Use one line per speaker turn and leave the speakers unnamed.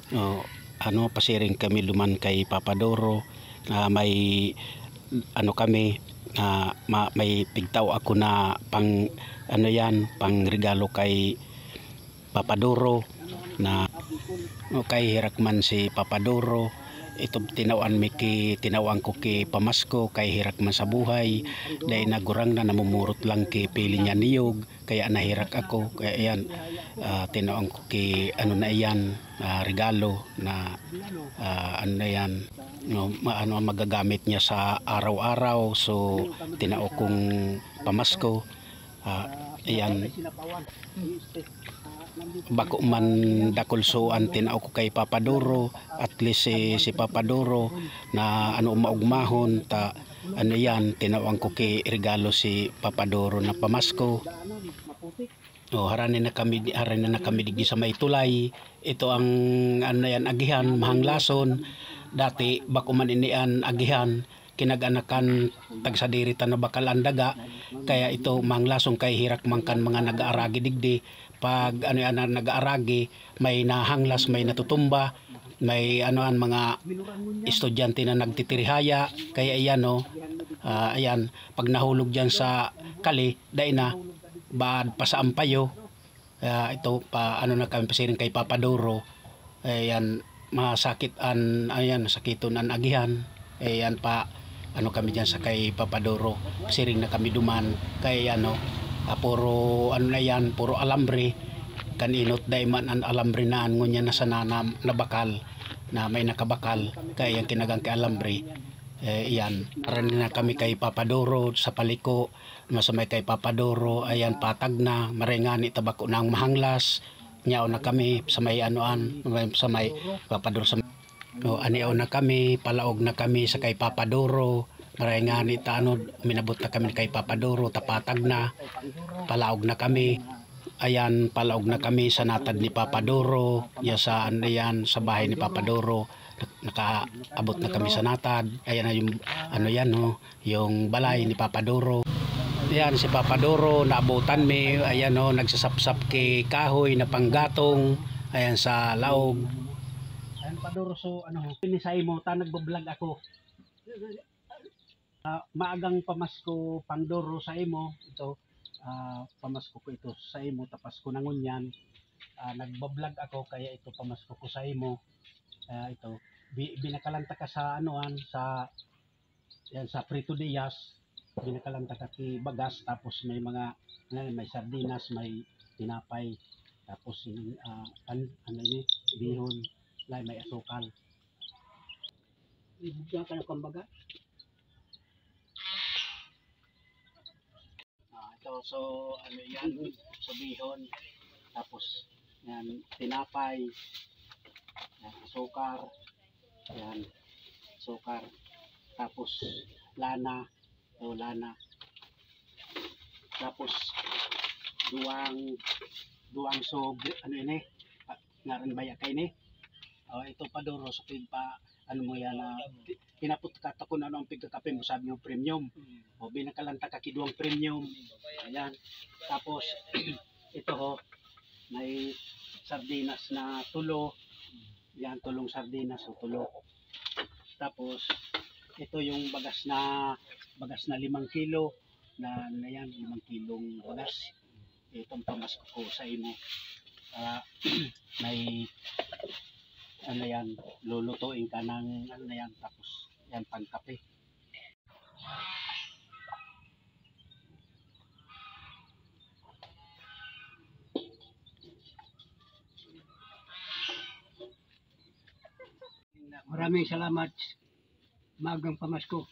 O, pasiring kami duman kay Papa Doro. May kami, may pigtaw ako na pang pang regalo kay Papa Doro na kay hirakman si Papa Doro. Ito tinawan ko ki pamasko kay hirak man sa buhay dahil nagurang na namumurot lang ki pili niya niyog kaya nahirak ako kaya yan tinawan ko ki na yan regalo na yan magagamit niya sa araw-araw, so tinao kong pamasko. Ayan, bako man dakulsoan tinao ko kay Papa Doro, at least si Papa Doro na maugmahon ta yan tinawang ko kay regalo si Papa Doro na pamasko. Haranin na kami digdi sa may tulay. Ito ang yan agihan mahanglason. Dati bako man inian agihan kinaganakan tagsadiritan na bakal ang daga, kaya ito manglasong kay hirak mangkan mga nag-aaragi digdi. Pag nag-aaragi may nahanglas, may natutumba, may mga estudyante na nagtitirihaya, kaya iyan ayan, pag nahulog dyan sa kali dahil na bad pa sa ampayo. Ito pa na kami pasiring kay Papa Doro. Ayan, masakit sakiton an agihan. Ayan pa kami dyan sa kay Papa Doro, pasiring na kami duman kay puro puro alambre kaninot dayman an alambre naan ngunya na sananam na bakal na may nakabakal kaya yung kinagang kay alambre. Iyan, aran na kami kay Papa Doro sa paliko, masamay kay Papa Doro. Ayan, patag na marengani tabako nang mahanglas nyaw na kami sa may sa may Papa Doro sa aniaw na kami, palaog na kami sa kay Papa Doro. Marengani minabot na kami kay Papa Doro, tapatag na palaog na kami. Ayan, palaog na kami sa natad ni Papa Doro, yasaan yan sa bahay ni Papa Doro. Nakaabot na kami sa natad. Ayan na yung yung balay ni Papa Doro. Ayan si Papa Doro, naabutan mi. Ayan nagsasapsap kay kahoy na panggatong. Ayan sa laog. Ayan Papa Doro, so pinisay mo ta nagbo-vlog ako. Maagang pamasko pang Doro sa imo ito. Pamasko ko ito sa imo, tapas ko nangon yan. Nagbablog ako kaya ito pamasko ko sa imo. Ito binakalanta ka sa sa yan sa Prito Diaz, binakalanta ka ki bagas, tapos may mga may sardinas, may tinapay, tapos bihon, may asukal. Ibigyan ka na kumbaga. Ito so yan so bihon, tapos yan tinapay, yan, asukar, yan sukar, tapos lana, tapos duwang so ngaran baya kay ni. Ito pa Doro, so pa mo yan pinaput ka kung ang pigkakape mo, sabi mo premium. Binakalanta ka kiduang premium. Ayan, tapos ito may sardinas na tulo. Yan, tulong sardinas o tulo. Tapos ito yung bagas na 5 kilo na yan, 5 kilong bagas. Itong pamasko ko sa imo. May yan, lulutuin ka ng yan, tapos yan pangkape. Maraming salamat, magang pamasko.